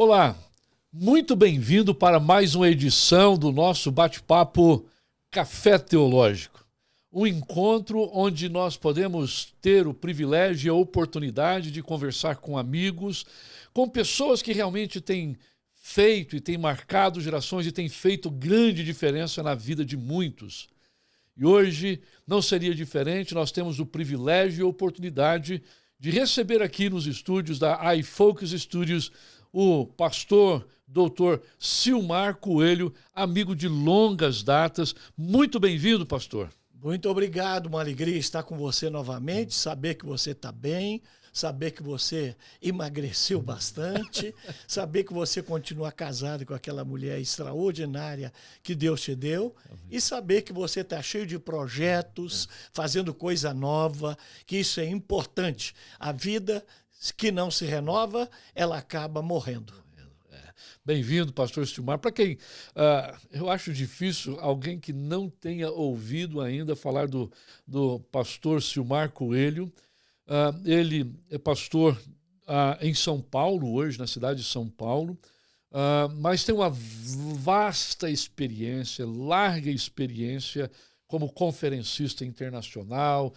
Olá, muito bem-vindo para mais uma edição do nosso bate-papo Café Teológico. Um encontro onde nós podemos ter o privilégio e a oportunidade de conversar com amigos, com pessoas que realmente têm feito e têm marcado gerações e têm feito grande diferença na vida de muitos. E hoje não seria diferente, nós temos o privilégio e a oportunidade de receber aqui nos estúdios da iFocus Studios o pastor Dr. Silmar Coelho, amigo de longas datas. Muito bem-vindo, pastor. Muito obrigado, uma alegria estar com você novamente, saber que você está bem, saber que você emagreceu bastante, saber que você continua casado com aquela mulher extraordinária que Deus te deu e saber que você está cheio de projetos, fazendo coisa nova, que isso é importante. A vida que não se renova, ela acaba morrendo. Bem-vindo, pastor Silmar. Para quem eu acho difícil alguém que não tenha ouvido ainda falar do pastor Silmar Coelho. Ele é pastor em São Paulo hoje, na cidade de São Paulo, mas tem uma vasta experiência, larga experiência como conferencista internacional,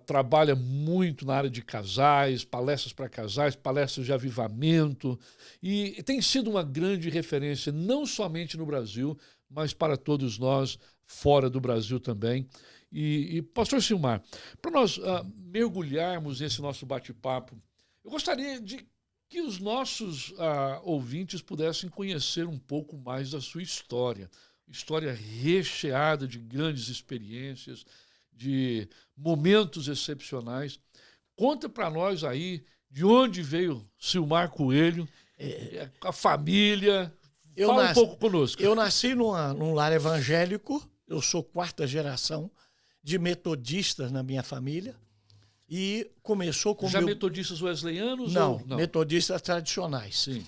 trabalha muito na área de casais, palestras de avivamento, e tem sido uma grande referência, não somente no Brasil, mas para todos nós fora do Brasil também. E pastor Silmar, para nós mergulharmos nesse nosso bate-papo, eu gostaria de que os nossos ouvintes pudessem conhecer um pouco mais da sua história recheada de grandes experiências, de momentos excepcionais. Conta para nós aí de onde veio Silmar Coelho, a família. Fala um pouco conosco. Eu nasci num lar evangélico, eu sou quarta geração de metodistas na minha família. E começou com metodistas wesleyanos? Não, metodistas tradicionais. Sim.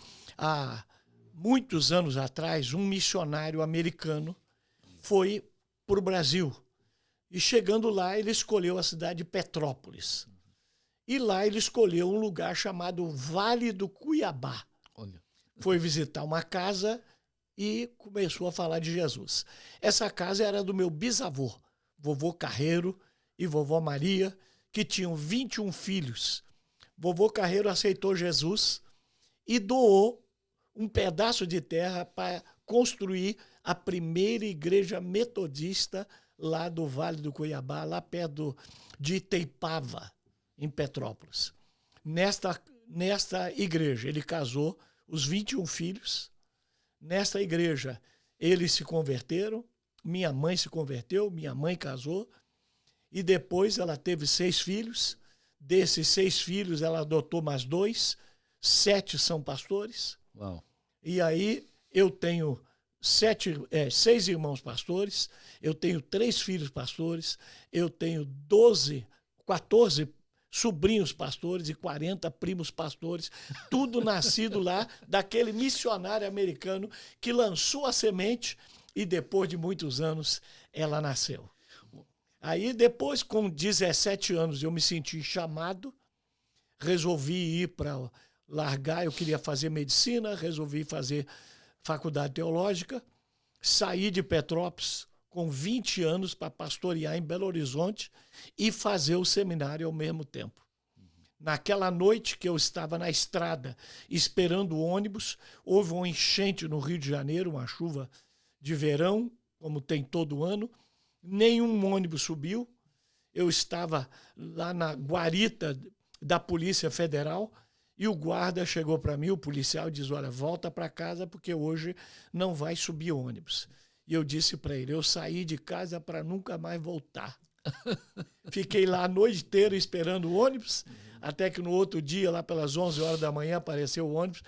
Muitos anos atrás, um missionário americano foi para o Brasil. E chegando lá, ele escolheu a cidade de Petrópolis. E lá ele escolheu um lugar chamado Vale do Cuiabá. Olha. Foi visitar uma casa e começou a falar de Jesus. Essa casa era do meu bisavô, vovô Carreiro e vovó Maria, que tinham 21 filhos. Vovô Carreiro aceitou Jesus e doou um pedaço de terra para construir a primeira igreja metodista lá do Vale do Cuiabá, lá perto de Itaipava, em Petrópolis. Nesta igreja, ele casou os 21 filhos. Nesta igreja, eles se converteram, minha mãe se converteu, minha mãe casou, e depois ela teve 6 filhos. Desses 6 filhos, ela adotou mais 2, 7 são pastores. Uau. E aí eu tenho 6 irmãos pastores, eu tenho 3 filhos pastores, eu tenho 14 sobrinhos pastores e 40 primos pastores, tudo nascido lá daquele missionário americano que lançou a semente e depois de muitos anos ela nasceu. Aí depois, com 17 anos, eu me senti chamado, resolvi ir para largar, eu queria fazer medicina, resolvi fazer faculdade teológica, saí de Petrópolis com 20 anos para pastorear em Belo Horizonte e fazer o seminário ao mesmo tempo. Naquela noite que eu estava na estrada esperando o ônibus, houve uma enchente no Rio de Janeiro, uma chuva de verão, como tem todo ano, nenhum ônibus subiu, eu estava lá na guarita da Polícia Federal, e o guarda chegou para mim, o policial, e disse, olha, volta para casa porque hoje não vai subir ônibus. E eu disse para ele, eu saí de casa para nunca mais voltar. Fiquei lá a noite inteira esperando o ônibus, até que no outro dia, lá pelas 11 horas da manhã, apareceu o ônibus.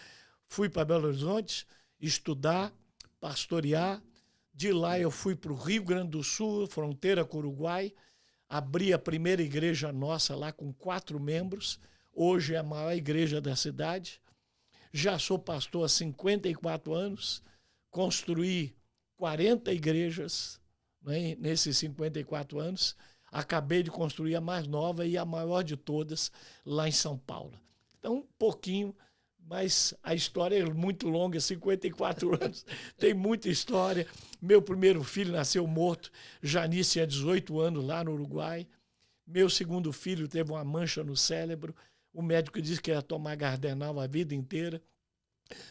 Fui para Belo Horizonte estudar, pastorear. De lá eu fui para o Rio Grande do Sul, fronteira com o Uruguai. Abri a primeira igreja nossa lá com 4 membros. Hoje é a maior igreja da cidade. Já sou pastor há 54 anos. Construí 40 igrejas, né, nesses 54 anos. Acabei de construir a mais nova e a maior de todas lá em São Paulo. Então, um pouquinho mas a história é muito longa, 54 anos, tem muita história. Meu primeiro filho nasceu morto, Janice tinha 18 anos lá no Uruguai. Meu segundo filho teve uma mancha no cérebro, o médico disse que ia tomar Gardenal a vida inteira.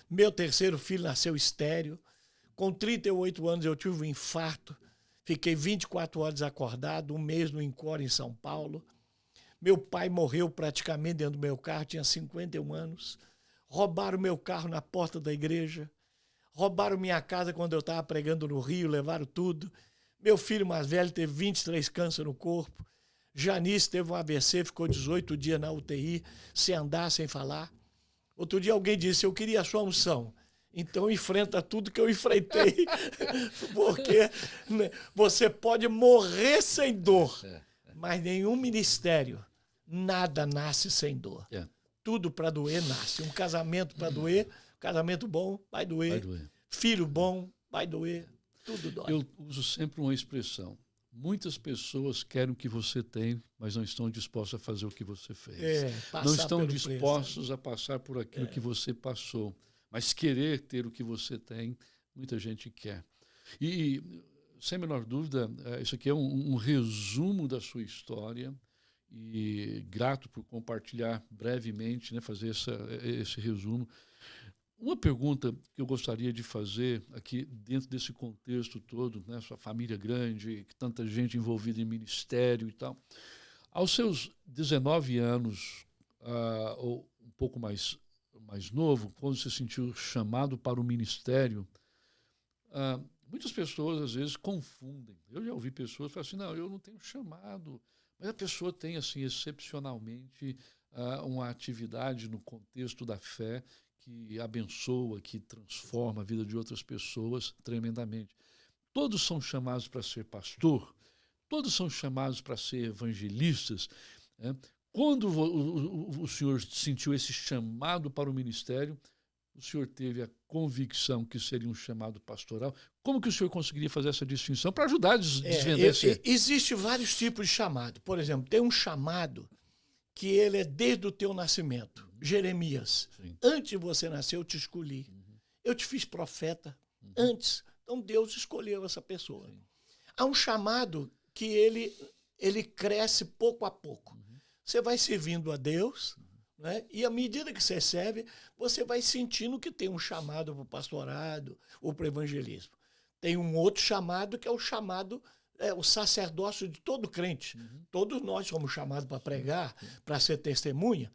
Meu terceiro filho nasceu estéril. Com 38 anos eu tive um infarto, fiquei 24 horas acordado, um mês no Encore em São Paulo. Meu pai morreu praticamente dentro do meu carro, tinha 51 anos. Roubaram meu carro na porta da igreja. Roubaram minha casa quando eu estava pregando no Rio, levaram tudo. Meu filho mais velho teve 23 câncer no corpo. Janice teve um AVC, ficou 18 dias na UTI, sem andar, sem falar. Outro dia alguém disse, eu queria a sua unção. Então enfrenta tudo que eu enfrentei. Porque né, você pode morrer sem dor, mas nenhum ministério, nada nasce sem dor. Tudo para doer nasce. Um casamento para doer, casamento bom vai doer. Filho bom vai doer. Tudo dói. Eu uso sempre uma expressão. Muitas pessoas querem o que você tem, mas não estão dispostas a fazer o que você fez. Não estão dispostos a passar por aquilo que você passou. Mas querer ter o que você tem, muita gente quer. E, sem a menor dúvida, isso aqui é um resumo da sua história. E grato por compartilhar brevemente, né, fazer esse resumo. Uma pergunta que eu gostaria de fazer aqui dentro desse contexto todo, né, sua família grande, tanta gente envolvida em ministério e tal. Aos seus 19 anos, ou um pouco mais novo, quando você se sentiu chamado para o ministério, muitas pessoas às vezes confundem. Eu já ouvi pessoas falar assim, não, eu não tenho chamado, mas a pessoa tem assim excepcionalmente uma atividade no contexto da fé que abençoa, que transforma a vida de outras pessoas tremendamente. Todos são chamados para ser pastor, todos são chamados para ser evangelistas. Né? Quando o senhor sentiu esse chamado para o ministério, o senhor teve a convicção que seria um chamado pastoral. Como que o senhor conseguiria fazer essa distinção para ajudar a desvendar esse... Existem vários tipos de chamado. Por exemplo, tem um chamado que ele é desde o teu nascimento. Jeremias, antes de você nascer, eu te escolhi. Eu te fiz profeta antes. Então, Deus escolheu essa pessoa. Há um chamado que ele cresce pouco a pouco. Você vai servindo a Deus, né? E à medida que você serve, você vai sentindo que tem um chamado para o pastorado ou para o evangelismo. Tem um outro chamado que é o chamado... o sacerdócio de todo crente. Todos nós somos chamados para pregar, para ser testemunha.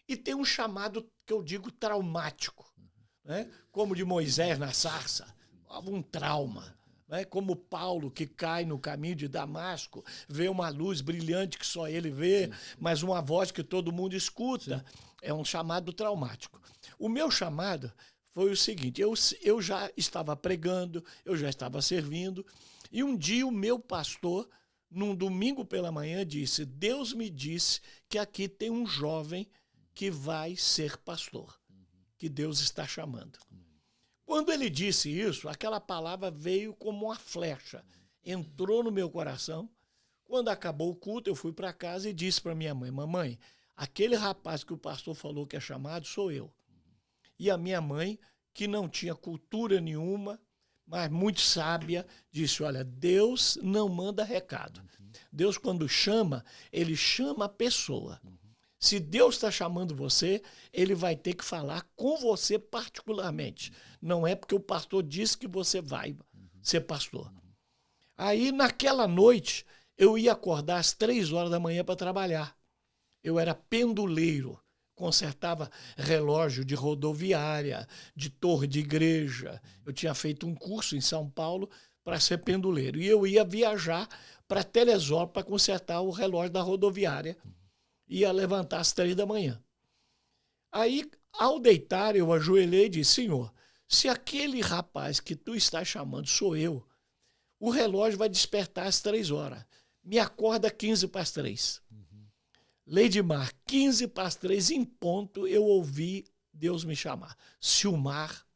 E tem um chamado que eu digo traumático, né? Como de Moisés na sarça, um trauma. Né? Como Paulo, que cai no caminho de Damasco, vê uma luz brilhante que só ele vê, mas uma voz que todo mundo escuta. É um chamado traumático. O meu chamado foi o seguinte, eu já estava pregando, eu já estava servindo, e um dia o meu pastor, num domingo pela manhã, disse, Deus me disse que aqui tem um jovem que vai ser pastor, que Deus está chamando. Quando ele disse isso, aquela palavra veio como uma flecha, entrou no meu coração. Quando acabou o culto, eu fui para casa e disse para minha mãe, mamãe, aquele rapaz que o pastor falou que é chamado sou eu. E a minha mãe, que não tinha cultura nenhuma, mas muito sábia, disse, olha, Deus não manda recado. Deus, quando chama, ele chama a pessoa. Se Deus está chamando você, ele vai ter que falar com você particularmente. Não é porque o pastor disse que você vai ser pastor. Aí, naquela noite, eu ia acordar às 3 horas da manhã para trabalhar. Eu era penduleiro. Consertava relógio de rodoviária, de torre de igreja. Eu tinha feito um curso em São Paulo para ser penduleiro. E eu ia viajar para Teresópolis para consertar o relógio da rodoviária. Ia levantar às 3 da manhã. Aí, ao deitar, eu ajoelhei e disse, Senhor, se aquele rapaz que tu estás chamando sou eu, o relógio vai despertar às 3 horas. Me acorda 15 para as 3. Leidmar, 15 para as 3 em ponto, eu ouvi Deus me chamar. Silmar,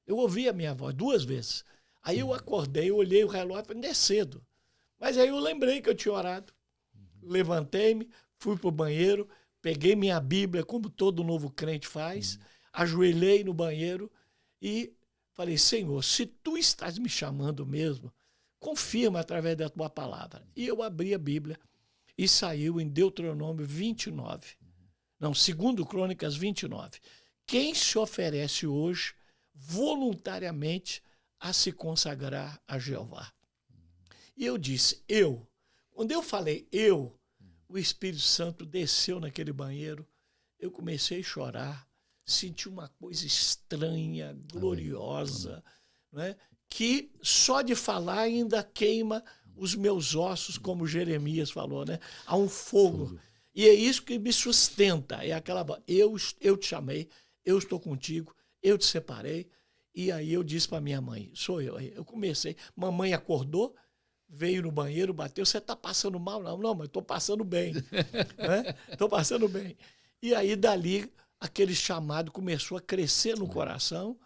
eu ouvi a minha voz 2 vezes. Aí eu acordei, eu olhei o relógio e falei, não é cedo. Mas aí eu lembrei que eu tinha orado. Levantei-me, fui para o banheiro, peguei minha Bíblia, como todo novo crente faz, ajoelhei no banheiro e falei, Senhor, se tu estás me chamando mesmo, confirma através da tua palavra. E eu abri a Bíblia e saiu em Deuteronômio 29. Não, 2 Crônicas 29. Quem se oferece hoje voluntariamente a se consagrar a Jeová? E eu disse, eu. Quando eu falei eu, o Espírito Santo desceu naquele banheiro, eu comecei a chorar, senti uma coisa estranha, gloriosa, né? Que só de falar ainda queima os meus ossos, como Jeremias falou, né? Há um fogo. E é isso que me sustenta. É aquela, eu te chamei, eu estou contigo, eu te separei. E aí eu disse para minha mãe, sou eu. Eu comecei, mamãe acordou, veio no banheiro, bateu, você está passando mal? Não, mas estou passando bem. Estou passando bem. E aí dali, aquele chamado começou a crescer no coração.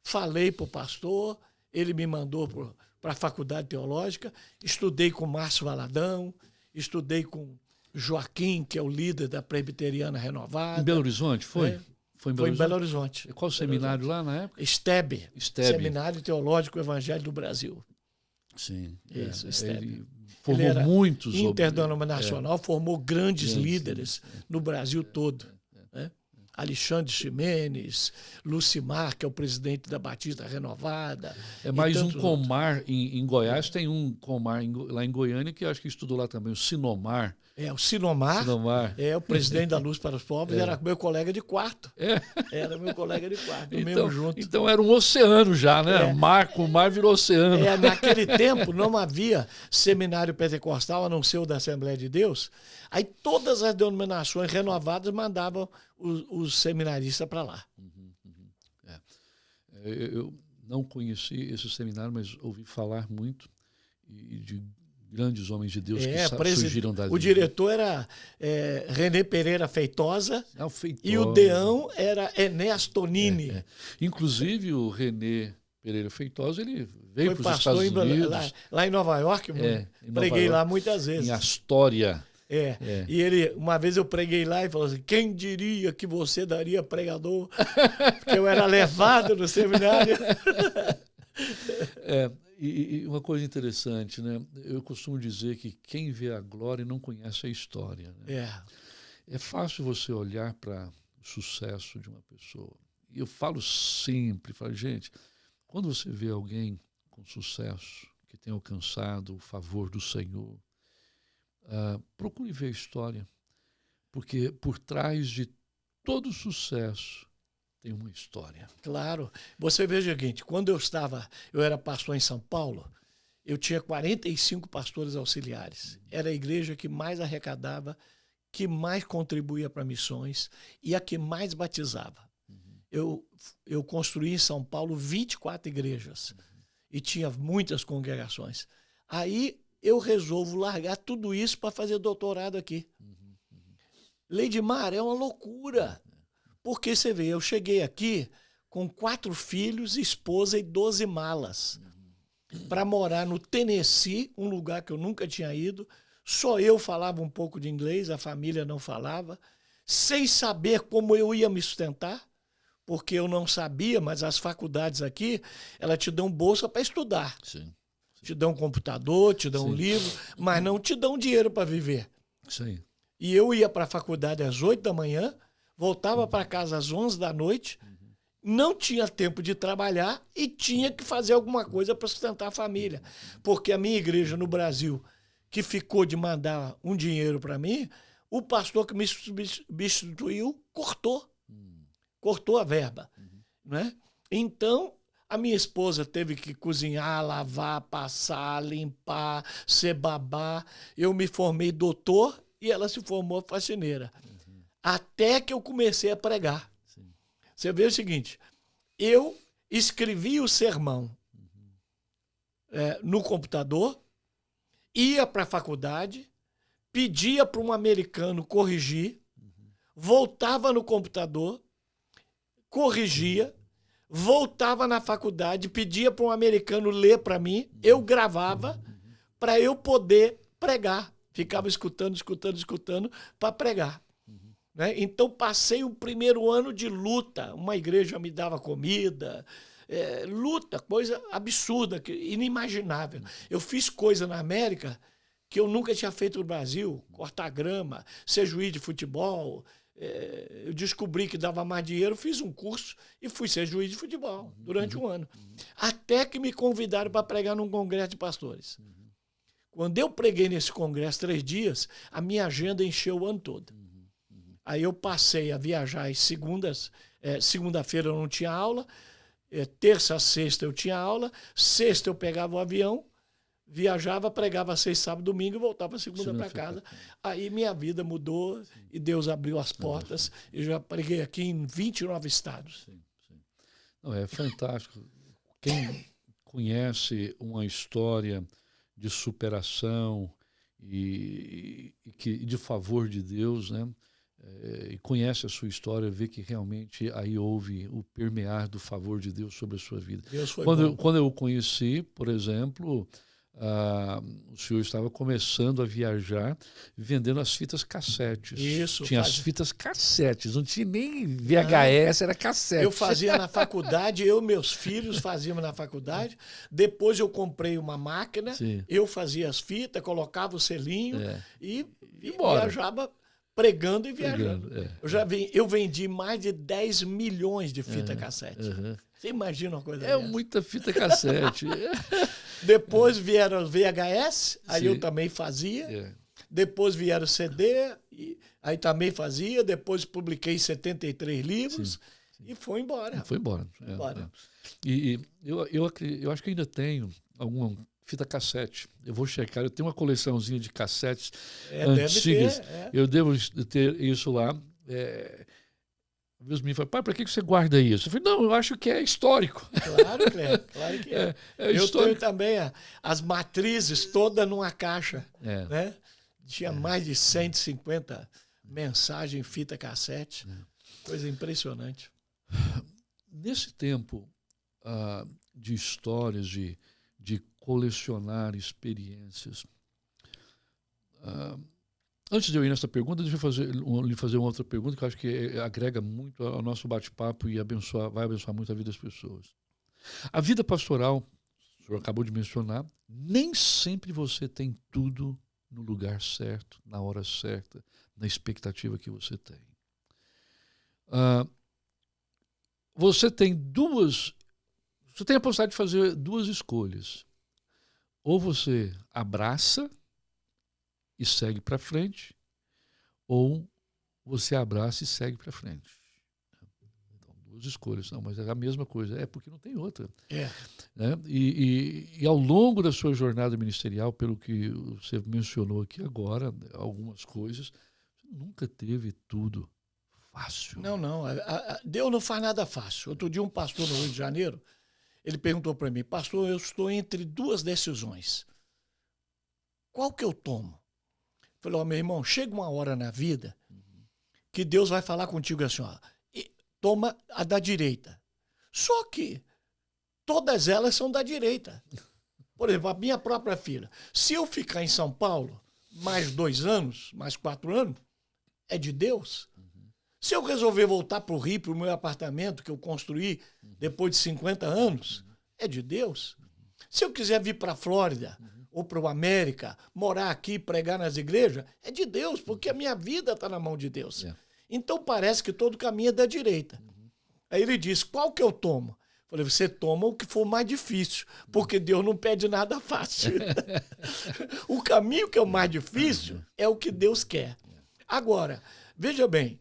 Falei para o pastor, ele me mandou para a faculdade teológica, estudei com Márcio Valadão, estudei com Joaquim, que é o líder da Presbiteriana Renovada. Em Belo Horizonte, foi? Foi em Belo Horizonte. Qual seminário lá na época? STEB. Seminário Teológico Evangelho do Brasil. Sim. Isso, STEB. Ele formou muitos. Interdenominacional, formou grandes líderes no Brasil todo. Né? Alexandre Ximenes, Lucimar, que é o presidente da Batista Renovada. É mais um Comar em Goiás, tem um Comar lá em Goiânia que eu acho que estudou lá também, o Sinomar. O Sinomar é o presidente da Luz para os Pobres, era meu colega de quarto. Era meu colega de quarto, mesmo junto. Então era um oceano já, né? O mar virou oceano. Naquele tempo não havia seminário pentecostal, a não ser o da Assembleia de Deus. Aí todas as denominações renovadas mandavam os seminaristas para lá. Eu não conheci esse seminário, mas ouvi falar muito e de grandes homens de Deus que surgiram dali. O diretor era René Pereira Feitosa, e o deão era Enéas Tonini. Inclusive o René Pereira Feitosa, ele veio para os Estados Unidos. Lá em Nova York, preguei lá muitas vezes. Em Astoria. E ele, uma vez eu preguei lá e falou assim, quem diria que você daria pregador? Porque eu era levado no seminário. E uma coisa interessante, né? Eu costumo dizer que quem vê a glória não conhece a história. Né? É fácil você olhar para o sucesso de uma pessoa. E eu falo sempre, gente, quando você vê alguém com sucesso, que tem alcançado o favor do Senhor, procure ver a história, porque por trás de todo sucesso tem uma história. Claro. Você veja o seguinte, quando eu era pastor em São Paulo, eu tinha 45 pastores auxiliares. Era a igreja que mais arrecadava, que mais contribuía para missões e a que mais batizava. Eu construí em São Paulo 24 igrejas e tinha muitas congregações. Aí eu resolvo largar tudo isso para fazer doutorado aqui. Leidimar, é uma loucura. Porque você vê, eu cheguei aqui com 4 filhos, esposa e 12 malas para morar no Tennessee, um lugar que eu nunca tinha ido. Só eu falava um pouco de inglês, a família não falava, sem saber como eu ia me sustentar, porque eu não sabia, mas as faculdades aqui, elas te dão bolsa para estudar. Sim. Te dão um computador, te dão um livro, mas não te dão dinheiro para viver. Sim. E eu ia para a faculdade às 8 da manhã, voltava para casa às 11 da noite, não tinha tempo de trabalhar e tinha que fazer alguma coisa para sustentar a família. Porque a minha igreja no Brasil, que ficou de mandar um dinheiro para mim, o pastor que me substituiu cortou a verba. Né? Então, a minha esposa teve que cozinhar, lavar, passar, limpar, ser babá. Eu me formei doutor e ela se formou faxineira. Até que eu comecei a pregar. Sim. Você vê o seguinte, eu escrevi o sermão no computador, ia para a faculdade, pedia para um americano corrigir, voltava no computador, corrigia, voltava na faculdade, pedia para um americano ler para mim, eu gravava para eu poder pregar. Ficava escutando para pregar. né? Então, passei o primeiro ano de luta. Uma igreja me dava comida, luta, coisa absurda, inimaginável. Eu fiz coisa na América que eu nunca tinha feito no Brasil, cortar grama, ser juiz de futebol. Eu descobri que dava mais dinheiro, fiz um curso e fui ser juiz de futebol durante um ano. Até que me convidaram para pregar num congresso de pastores. Quando eu preguei nesse congresso 3 dias, a minha agenda encheu o ano todo. Aí eu passei a viajar às segundas, segunda-feira eu não tinha aula, terça a sexta eu tinha aula, sexta eu pegava o avião, viajava, pregava 6, sábado, domingo e voltava segunda para casa. Aí minha vida mudou e Deus abriu as portas. Eu já preguei aqui em 29 estados. Sim. Não, é fantástico. Quem conhece uma história de superação e de favor de Deus, né? E conhece a sua história, vê que realmente aí houve o permear do favor de Deus sobre a sua vida. Deus foi quando eu o conheci, por exemplo, o senhor estava começando a viajar vendendo as fitas cassetes. Isso. Tinha as fitas cassetes, não tinha nem VHS, era cassete. Eu fazia na faculdade, eu e meus filhos fazíamos na faculdade. Depois eu comprei uma máquina, eu fazia as fitas, colocava o selinho e viajava pregando e viajando. Eu vendi mais de 10 milhões de fita cassete. Você imagina uma coisa dessa? Muita fita cassete. Depois vieram os VHS, aí eu também fazia. Depois vieram o CD, aí também fazia. Depois publiquei 73 livros e foi embora. Foi embora. E eu acho que ainda tenho alguma fita cassete. Eu vou checar. Eu tenho uma coleçãozinha de cassetes antigas. Eu devo ter isso lá. Meus meninos falam, pai, para que você guarda isso? Eu falei, não, eu acho que é histórico. Claro que é. Claro que é. Eu tenho também as matrizes todas numa caixa. Né? Tinha mais de 150 mensagens em fita cassete. Coisa impressionante. Nesse tempo de histórias, de colecionar experiências, antes de eu ir nessa pergunta, deixa eu lhe fazer uma outra pergunta que eu acho que agrega muito ao nosso bate-papo e vai abençoar muito a vida das pessoas. A vida pastoral, o senhor acabou de mencionar, nem sempre você tem tudo no lugar certo, na hora certa, na expectativa que você tem. Você tem a possibilidade de fazer 2 escolhas. Ou você abraça e segue para frente, ou você abraça e segue para frente. Então, 2 escolhas. Não, mas é a mesma coisa. Porque não tem outra. Né? E ao longo da sua jornada ministerial, pelo que você mencionou aqui agora, algumas coisas, você nunca teve tudo fácil. Não. Deus não faz nada fácil. Outro dia um pastor no Rio de Janeiro, ele perguntou para mim, pastor, eu estou entre 2 decisões. Qual que eu tomo? Eu falei, meu irmão, chega uma hora na vida que Deus vai falar contigo assim, toma a da direita. Só que todas elas são da direita. Por exemplo, a minha própria filha. Se eu ficar em São Paulo mais 2 anos, mais 4 anos, é de Deus. Se eu resolver voltar para o Rio, para o meu apartamento que eu construí depois de 50 anos, é de Deus. Se eu quiser vir para a Flórida ou para o América, morar aqui, pregar nas igrejas, é de Deus, porque a minha vida está na mão de Deus. Então parece que todo caminho é da direita. Aí ele disse, qual que eu tomo? Eu falei, você toma o que for mais difícil, porque Deus não pede nada fácil. O caminho que é o mais difícil é o que Deus quer. Agora, veja bem,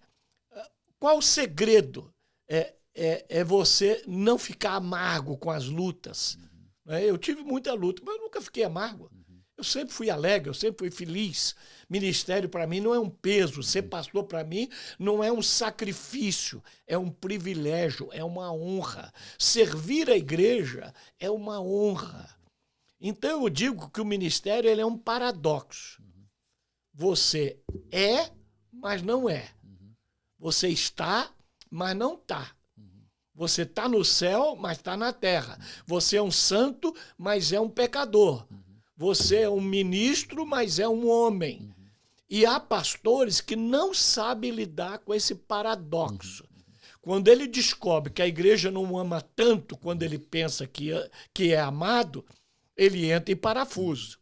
qual o segredo? É você não ficar amargo com as lutas. Eu tive muita luta, mas eu nunca fiquei amargo. Eu sempre fui alegre, eu sempre fui feliz. Ministério para mim não é um peso, ser pastor para mim não é um sacrifício, é um privilégio, é uma honra. Servir a igreja é uma honra. Então eu digo que o ministério ele é um paradoxo. Você é, mas não é. Você está, mas não está. Você está no céu, mas está na terra. Você é um santo, mas é um pecador. Você é um ministro, mas é um homem. E há pastores que não sabem lidar com esse paradoxo. Quando ele descobre que a igreja não ama tanto quando ele pensa que é amado, ele entra em parafuso.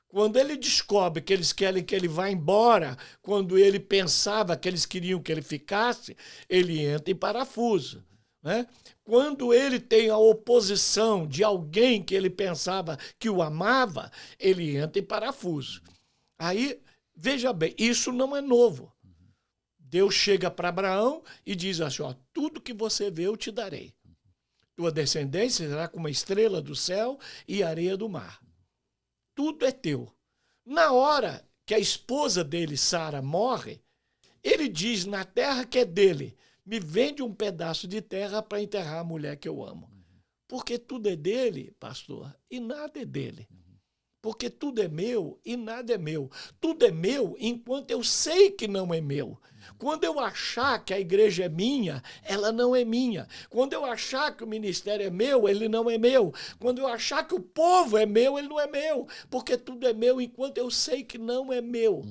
Quando ele descobre que eles querem que ele vá embora, quando ele pensava que eles queriam que ele ficasse, ele entra em parafuso. Né? Quando ele tem a oposição de alguém que ele pensava que o amava, ele entra em parafuso. Aí, veja bem, isso não é novo. Deus chega para Abraão e diz assim, ó, tudo que você vê eu te darei. Tua descendência será como a estrela do céu e a areia do mar. Tudo é teu. Na hora que a esposa dele, Sara, morre, ele diz, na terra que é dele, me vende um pedaço de terra para enterrar a mulher que eu amo. Porque tudo é dele, pastor, e nada é dele. Porque tudo é meu e nada é meu. Tudo é meu enquanto eu sei que não é meu. Quando eu achar que a igreja é minha, ela não é minha. Quando eu achar que o ministério é meu, ele não é meu. Quando eu achar que o povo é meu, ele não é meu. Porque tudo é meu enquanto eu sei que não é meu.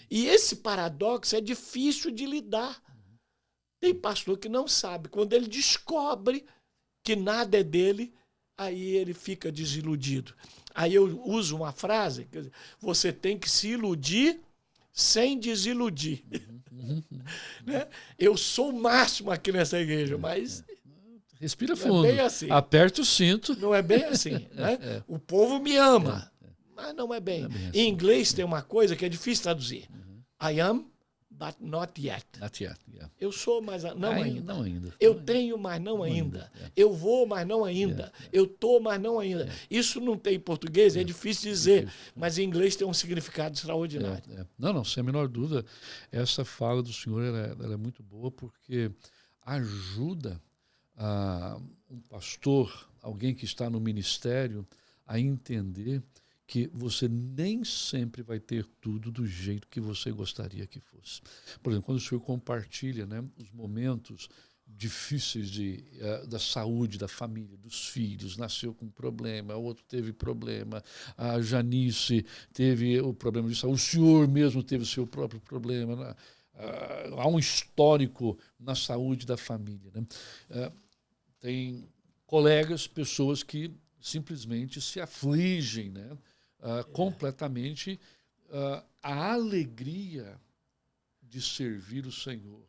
E esse paradoxo é difícil de lidar. Tem pastor que não sabe. Quando ele descobre que nada é dele, aí ele fica desiludido. Aí eu uso uma frase, você tem que se iludir sem desiludir. Né? Eu sou o máximo aqui nessa igreja, mas... Respira fundo, não é bem assim. Aperta o cinto. Não é bem assim. Né? O povo me ama, mas não é bem. Não é bem assim. Em inglês tem uma coisa que é difícil traduzir. I am, but not yet. Not yet, yeah. Eu sou, mas não ainda. Não ainda. Eu tenho, mas não ainda. Eu vou, mas não ainda. Eu estou, mas não ainda. Isso não tem em português, é difícil dizer, mas em inglês tem um significado extraordinário. Não, sem a menor dúvida, essa fala do senhor ela é muito boa porque ajuda um pastor, alguém que está no ministério, a entender que você nem sempre vai ter tudo do jeito que você gostaria que fosse. Por exemplo, quando o senhor compartilha, né, os momentos difíceis da saúde, da família, dos filhos, nasceu com problema, o outro teve problema, a Janice teve o problema de saúde, o senhor mesmo teve o seu próprio problema, né? Há um histórico na saúde da família. Né? Tem colegas, pessoas que simplesmente se afligem, né? Completamente. A alegria de servir o Senhor,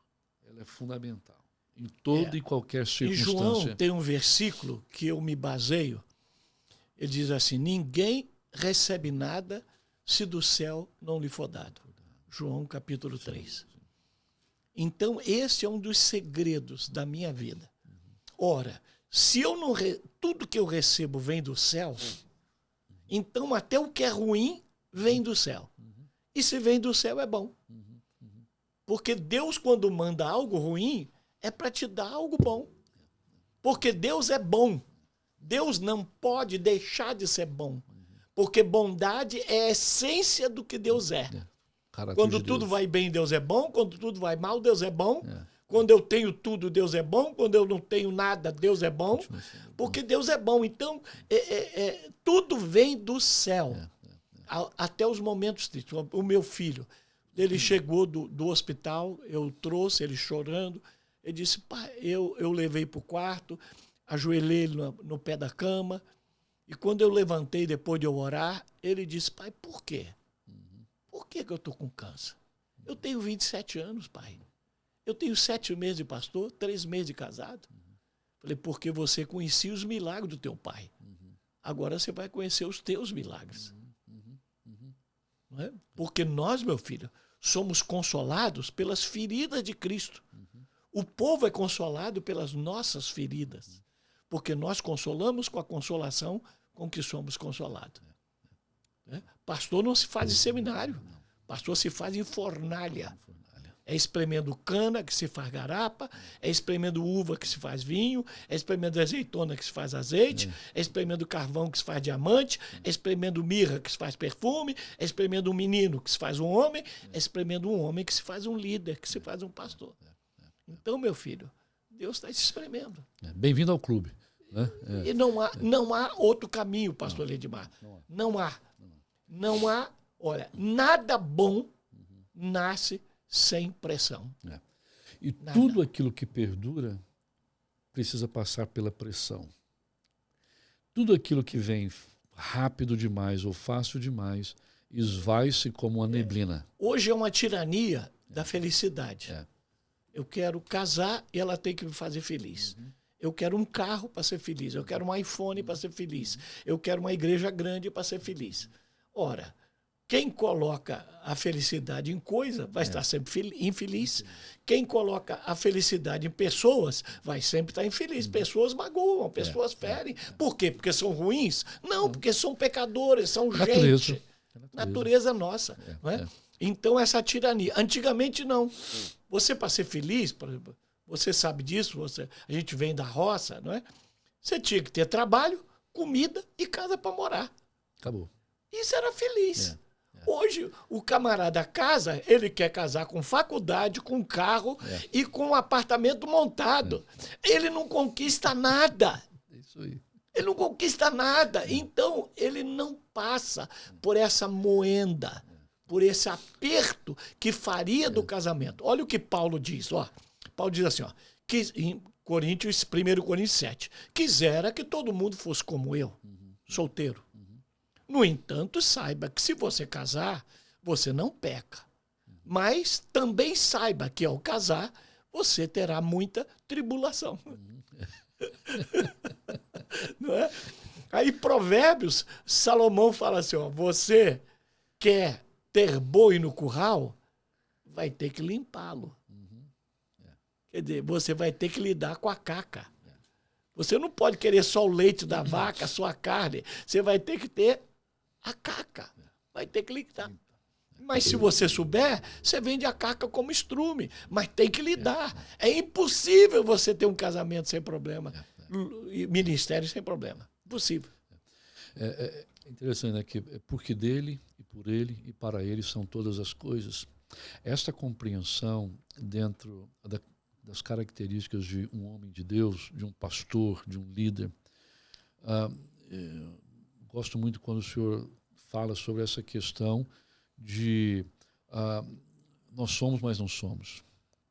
ela é fundamental em toda e qualquer circunstância. E João tem um versículo que eu me baseio, ele diz assim, ninguém recebe nada se do céu não lhe for dado. João capítulo 3. Então esse é um dos segredos da minha vida. Ora, se eu não tudo que eu recebo vem do céu, então até o que é ruim vem do céu. E se vem do céu é bom. Porque Deus, quando manda algo ruim, é para te dar algo bom. Porque Deus é bom. Deus não pode deixar de ser bom. Porque bondade é a essência do que Deus é. Quando tudo vai bem, Deus é bom. Quando tudo vai mal, Deus é bom. Quando eu tenho tudo, Deus é bom. Quando eu não tenho nada, Deus é bom. Porque Deus é bom. Então, tudo vem do céu. Até os momentos tristes. O meu filho, ele chegou do hospital, eu trouxe ele chorando. Ele disse, pai, eu levei para o quarto, ajoelhei ele no pé da cama. E quando eu levantei, depois de eu orar, ele disse, pai, por quê? Por que eu estou com câncer? Eu tenho 27 anos, pai. Eu tenho 7 meses de pastor, 3 meses de casado. Falei, porque você conhecia os milagres do teu pai. Agora você vai conhecer os teus milagres. Não é? Porque nós, meu filho, somos consolados pelas feridas de Cristo. O povo é consolado pelas nossas feridas. Porque nós consolamos com a consolação com que somos consolados. Pastor não se faz em seminário. Pastor se faz em fornalha. É espremendo cana que se faz garapa, é espremendo uva que se faz vinho, é espremendo azeitona que se faz azeite, é espremendo carvão que se faz diamante, é espremendo mirra que se faz perfume, é espremendo um menino que se faz um homem, é espremendo um homem que se faz um líder, que se faz um pastor. Então, meu filho, Deus está se espremendo. Bem-vindo ao clube. Né? E não há outro caminho, pastor Ledimar. Não há. Olha, nada bom nasce sem pressão. E tudo aquilo que perdura precisa passar pela pressão. Tudo aquilo que vem rápido demais ou fácil demais esvai-se como uma neblina. Hoje é uma tirania da felicidade. Eu quero casar e ela tem que me fazer feliz. Eu quero um carro para ser feliz. Eu quero um iPhone para ser feliz. Eu quero uma igreja grande para ser feliz. Ora, quem coloca a felicidade em coisa vai estar sempre infeliz. Quem coloca a felicidade em pessoas vai sempre estar infeliz. Pessoas magoam, pessoas ferem. Por quê? Porque são ruins? Não, porque são pecadores, são gente. Natureza nossa. Não é? Então, essa tirania. Antigamente, não. Você, para ser feliz, por exemplo, você sabe disso, a gente vem da roça, não é? Você tinha que ter trabalho, comida e casa para morar. Acabou. Isso era feliz. Hoje, o camarada casa, ele quer casar com faculdade, com carro e com um apartamento montado. Ele não conquista nada. Isso aí. Ele não conquista nada. Então, ele não passa por essa moenda, por esse aperto que faria do casamento. Olha o que Paulo diz. Ó. Paulo diz assim, ó, que em 1 Coríntios 7, quisera que todo mundo fosse como eu, solteiro. No entanto, saiba que se você casar, você não peca. Mas também saiba que ao casar, você terá muita tribulação. Não é? Aí, Provérbios, Salomão fala assim, ó, você quer ter boi no curral, vai ter que limpá-lo. Quer dizer, você vai ter que lidar com a caca. Você não pode querer só o leite da vaca, só a carne. Você vai ter que ter a caca. Vai ter que lidar. Mas se você souber, você vende a caca como estrume. Mas tem que lidar. É impossível você ter um casamento sem problema. Ministério sem problema. Impossível. É interessante, né? Que porque dele, e por ele, e para ele são todas as coisas. Esta compreensão dentro das características de um homem de Deus, de um pastor, de um líder. Gosto muito quando o senhor fala sobre essa questão de nós somos, mas não somos.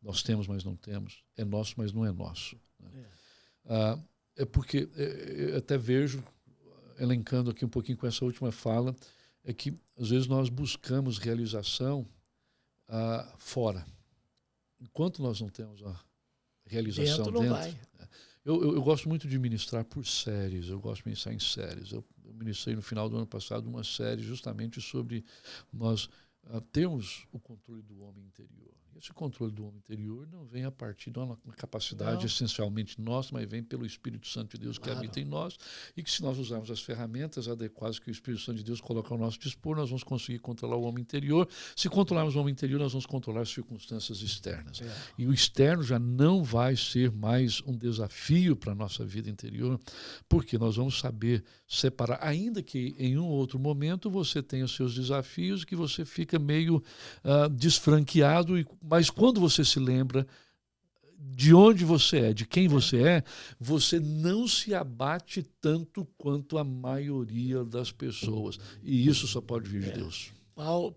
Nós temos, mas não temos. É nosso, mas não é nosso. Né? É porque eu até vejo, elencando aqui um pouquinho com essa última fala, é que às vezes nós buscamos realização fora. Enquanto nós não temos a realização dentro. Eu gosto muito de ministrar por séries, eu gosto de ministrar em séries. Eu ministrei no final do ano passado uma série justamente sobre nós termos o controle do homem interior. Esse controle do homem interior não vem a partir de uma capacidade essencialmente nossa, mas vem pelo Espírito Santo de Deus que habita em nós, e que se nós usarmos as ferramentas adequadas que o Espírito Santo de Deus coloca ao nosso dispor, nós vamos conseguir controlar o homem interior. Se controlarmos o homem interior, nós vamos controlar as circunstâncias externas. E o externo já não vai ser mais um desafio para a nossa vida interior, porque nós vamos saber separar, ainda que em um ou outro momento você tenha os seus desafios, que você fica meio desfranqueado, mas quando você se lembra de onde você é, de quem você é, você não se abate tanto quanto a maioria das pessoas. E isso só pode vir de Deus.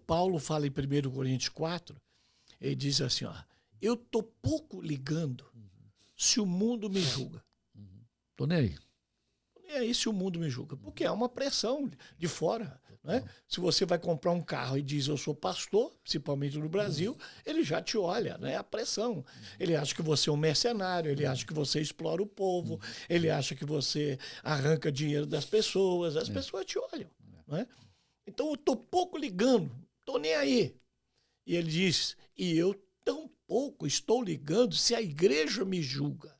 Paulo fala em 1 Coríntios 4, ele diz assim, ó, eu estou pouco ligando se o mundo me julga. Estou nem aí. E aí se o mundo me julga, porque é uma pressão de fora. Né? Se você vai comprar um carro e diz eu sou pastor, principalmente no Brasil, ele já te olha, né? A pressão. Ele acha que você é um mercenário, ele acha que você explora o povo, ele acha que você arranca dinheiro das pessoas, as pessoas te olham. Né? Então eu estou pouco ligando, estou nem aí. E ele diz, e eu tão pouco estou ligando se a igreja me julga.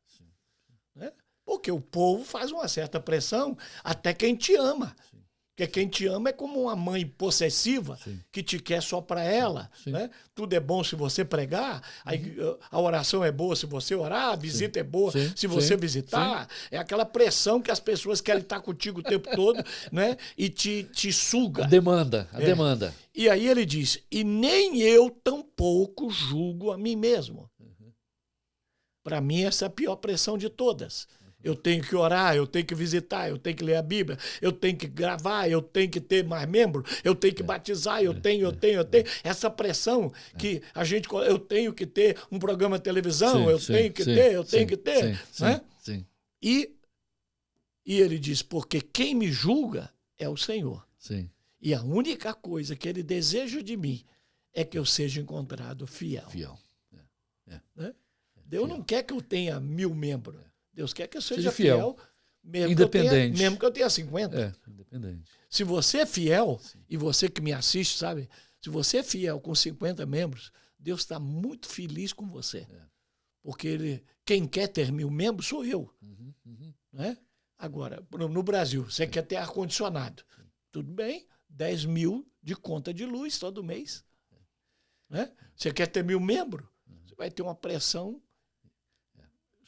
Né? Porque o povo faz uma certa pressão, até quem te ama. Porque quem te ama é como uma mãe possessiva que te quer só para ela. Né? Tudo é bom se você pregar, a oração é boa se você orar, a visita é boa se você visitar. É aquela pressão que as pessoas querem estar contigo o tempo todo, né? E te suga. A demanda. E aí ele diz, e nem eu tampouco julgo a mim mesmo. Para mim essa é a pior pressão de todas. Eu tenho que orar, eu tenho que visitar, eu tenho que ler a Bíblia, eu tenho que gravar, eu tenho que ter mais membros, eu tenho que batizar, eu tenho. Essa pressão que a gente... Eu tenho que ter um programa de televisão, eu tenho que ter. Né? Sim. E ele diz, porque quem me julga é o Senhor. Sim. E a única coisa que ele deseja de mim é que eu seja encontrado fiel. Né? Deus não quer que eu tenha 1000 membros. Deus quer que eu seja fiel mesmo independente. Mesmo que eu tenha 50. Independente. Se você é fiel, e você que me assiste, sabe? Se você é fiel com 50 membros, Deus está muito feliz com você. Porque quem quer ter 1000 membros sou eu. Né? Agora, no Brasil, você quer ter ar-condicionado. Tudo bem, 10.000 de conta de luz todo mês. Né? Você quer ter 1000 membros, você vai ter uma pressão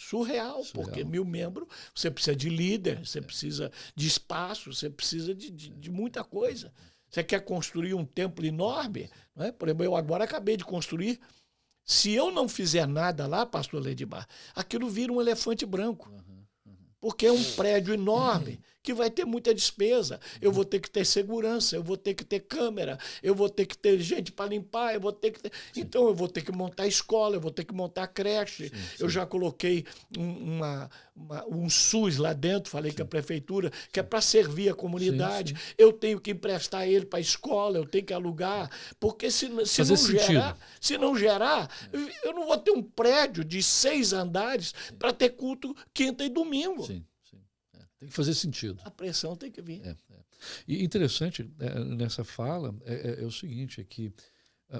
surreal, porque 1000 membros, você precisa de líder, você precisa de espaço, você precisa de muita coisa. Você quer construir um templo enorme, né? Por exemplo, eu agora acabei de construir. Se eu não fizer nada lá, pastor Ledimar, aquilo vira um elefante branco. Porque é um prédio enorme que vai ter muita despesa. Eu vou ter que ter segurança, eu vou ter que ter câmera, eu vou ter que ter gente para limpar, eu vou ter que ter... Então eu vou ter que montar escola, eu vou ter que montar creche. Eu já coloquei um SUS lá dentro, falei com a prefeitura, que é para servir a comunidade. Eu tenho que emprestar ele para a escola, eu tenho que alugar, porque se não gerar, eu não vou ter um prédio de 6 andares para ter culto quinta e domingo. Tem que fazer sentido. A pressão tem que vir. E interessante nessa fala é o seguinte, é que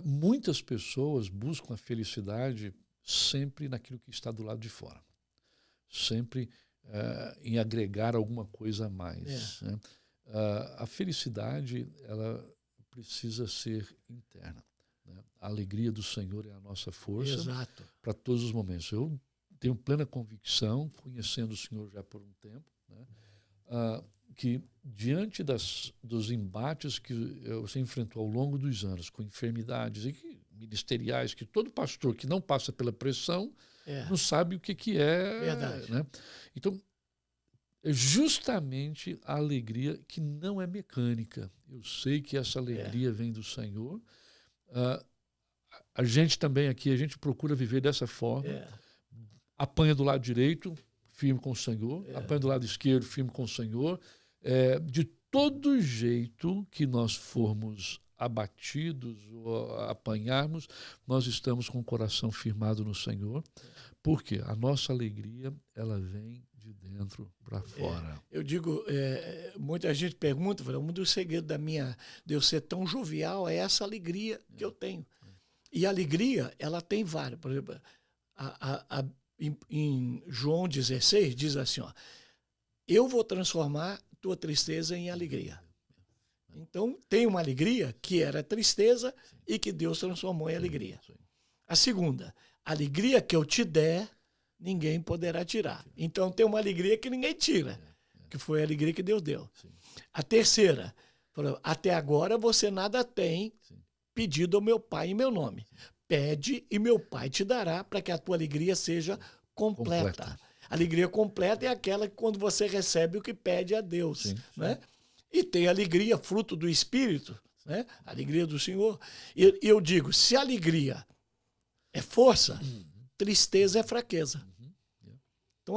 muitas pessoas buscam a felicidade sempre naquilo que está do lado de fora. Sempre em agregar alguma coisa a mais. Né? A felicidade, ela precisa ser interna. Né? A alegria do Senhor é a nossa força para todos os momentos. Eu tenho plena convicção, conhecendo o Senhor já por um tempo, né, que diante dos embates que você enfrentou ao longo dos anos, com enfermidades ministeriais, que todo pastor que não passa pela pressão não sabe o que é. Verdade. Né? Então, é justamente a alegria que não é mecânica. Eu sei que essa alegria vem do Senhor. A gente também aqui, a gente procura viver dessa forma. Apanha do lado direito, firme com o Senhor. Apanha do lado esquerdo, firme com o Senhor. De todo jeito que nós formos abatidos ou apanharmos, nós estamos com o coração firmado no Senhor. Porque a nossa alegria, ela vem de dentro para fora. Eu digo, muita gente pergunta, um dos segredos de eu ser tão jovial é essa alegria que eu tenho. E a alegria, ela tem várias. Por exemplo, em João 16, diz assim, eu vou transformar tua tristeza em alegria. Então, tem uma alegria que era tristeza e que Deus transformou em alegria. A segunda, a alegria que eu te der, ninguém poderá tirar. Então, tem uma alegria que ninguém tira, que foi a alegria que Deus deu. A terceira, até agora você nada tem pedido ao meu Pai em meu nome. Pede e meu Pai te dará para que a tua alegria seja completa. A alegria completa é aquela que quando você recebe o que pede a Deus. Né? E tem a alegria, fruto do Espírito, né? A alegria do Senhor. E eu digo, se a alegria é força, tristeza é fraqueza. Então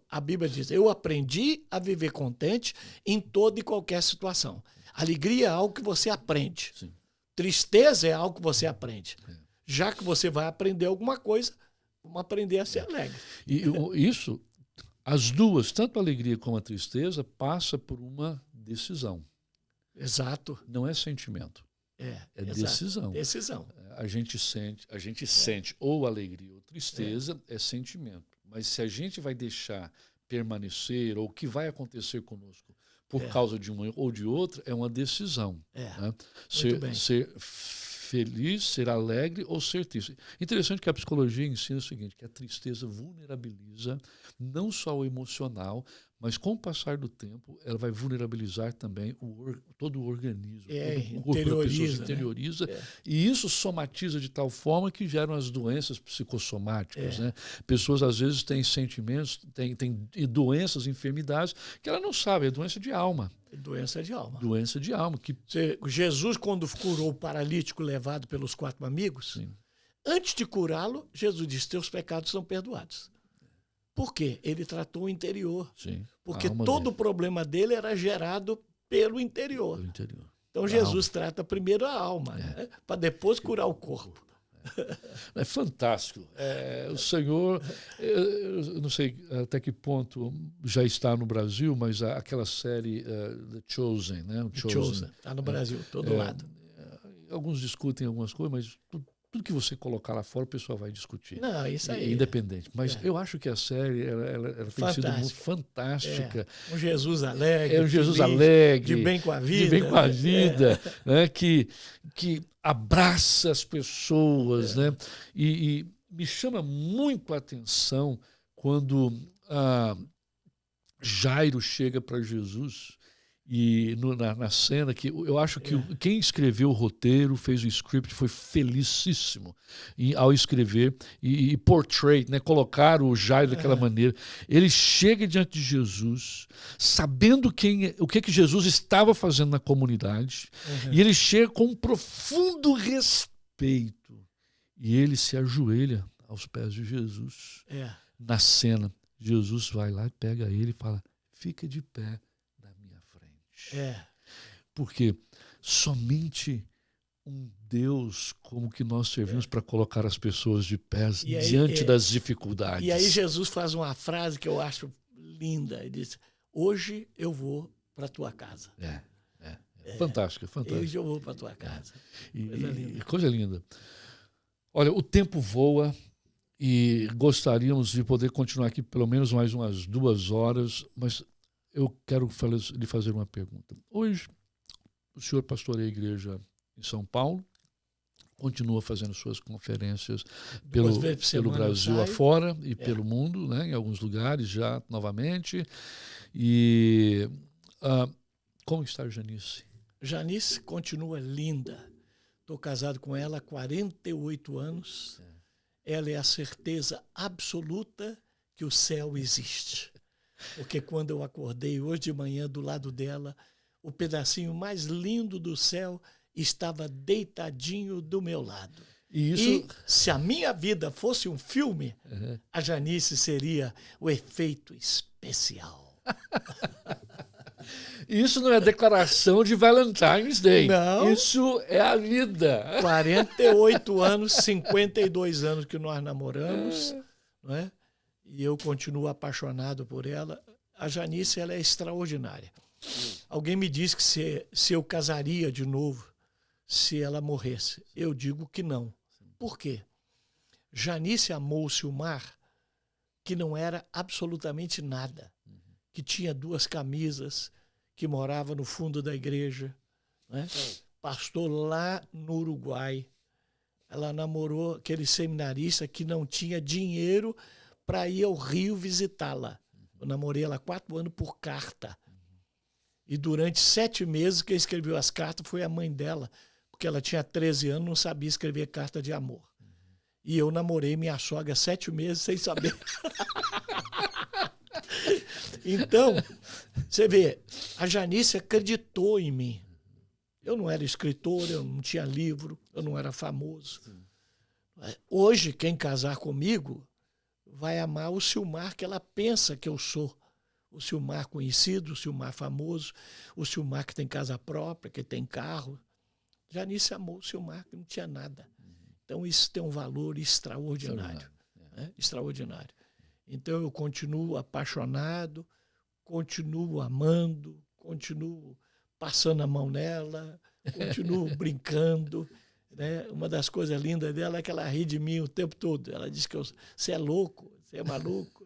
a Bíblia diz, eu aprendi a viver contente em toda e qualquer situação. Alegria é algo que você aprende. Tristeza é algo que você aprende. Já que você vai aprender alguma coisa, vamos aprender a ser alegre. E isso, as duas, tanto a alegria como a tristeza, passa por uma decisão. Exato. Não é sentimento. É decisão. Decisão. A gente sente ou alegria ou tristeza, é sentimento. Mas se a gente vai deixar permanecer, ou o que vai acontecer conosco por causa de uma ou de outra, é uma decisão. Né? Ser feliz, ser alegre ou ser triste. Interessante que a psicologia ensina o seguinte, que a tristeza vulnerabiliza não só o emocional, Mas com o passar do tempo, ela vai vulnerabilizar também todo o organismo. Todo o corpo da pessoa se interioriza. Né? E isso somatiza de tal forma que geram as doenças psicossomáticas. Né? Pessoas, às vezes, têm sentimentos, têm doenças, enfermidades, que ela não sabe, é doença de alma. Doença de alma. Doença de alma. Jesus, quando curou o paralítico levado pelos 4 amigos, sim, antes de curá-lo, Jesus disse, teus pecados são perdoados. Por quê? Ele tratou o interior. Sim, porque todo o problema dele era gerado pelo interior. Então Jesus trata primeiro a alma, né? Para depois curar o corpo. É fantástico. O Senhor, eu não sei até que ponto já está no Brasil, mas aquela série The Chosen, né? O Chosen está no Brasil, todo lado. Alguns discutem algumas coisas, mas tudo que você colocar lá fora, o pessoal vai discutir. Não, isso aí. Independente. Mas eu acho que a série ela tem sido muito fantástica. Um Jesus alegre. Um Jesus alegre. De bem com a vida. De bem com a vida. Né? Que abraça as pessoas. Né? E me chama muito a atenção quando Jairo chega para Jesus. E na cena, que eu acho que quem escreveu o roteiro, fez o script, foi felicíssimo ao escrever e portray, né, colocar o Jairo daquela maneira. Ele chega diante de Jesus, sabendo o que Jesus estava fazendo na comunidade, e ele chega com um profundo respeito. E ele se ajoelha aos pés de Jesus. Na cena, Jesus vai lá e pega ele e fala, fica de pé. Porque somente um Deus como que nós servimos para colocar as pessoas de pé diante das dificuldades. E aí Jesus faz uma frase que eu acho linda. Ele diz, hoje eu vou para a tua casa. Fantástica, fantástica. Hoje eu vou para a tua casa. Coisa linda. Olha, o tempo voa e gostaríamos de poder continuar aqui pelo menos mais umas 2 horas, mas eu quero lhe fazer uma pergunta. Hoje, o senhor pastoreia a igreja em São Paulo, continua fazendo suas conferências pelo Brasil afora e pelo mundo, né, em alguns lugares já novamente. E como está a Janice? Janice continua linda. Estou casado com ela há 48 anos. Ela é a certeza absoluta que o céu existe. Porque quando eu acordei hoje de manhã do lado dela, o pedacinho mais lindo do céu estava deitadinho do meu lado. E se a minha vida fosse um filme, a Janice seria o efeito especial. Isso não é declaração de Valentine's Day. Não. Isso é a vida. 48 anos, 52 anos que nós namoramos, não é? E eu continuo apaixonado por ela. A Janice, ela é extraordinária. Alguém me disse que se eu casaria de novo, se ela morresse. Eu digo que não. Por quê? Janice amou o Silmar, que não era absolutamente nada. Que tinha 2 camisas, que morava no fundo da igreja, né? Pastor lá no Uruguai. Ela namorou aquele seminarista que não tinha dinheiro para ir ao Rio visitá-la. Eu namorei ela 4 anos por carta. E durante 7 meses quem escreveu as cartas foi a mãe dela, porque ela tinha 13 anos, não sabia escrever carta de amor. E eu namorei minha sogra 7 meses sem saber. Então, você vê, a Janice acreditou em mim. Eu não era escritor, eu não tinha livro, eu não era famoso. Hoje, quem casar comigo vai amar o Silmar que ela pensa que eu sou. O Silmar conhecido, o Silmar famoso, o Silmar que tem casa própria, que tem carro. Janice amou o Silmar, que não tinha nada. Então isso tem um valor extraordinário. Né? Extraordinário. Então eu continuo apaixonado, continuo amando, continuo passando a mão nela, continuo brincando. Né? Uma das coisas lindas dela é que ela ri de mim o tempo todo. Ela diz que você é louco, você é maluco.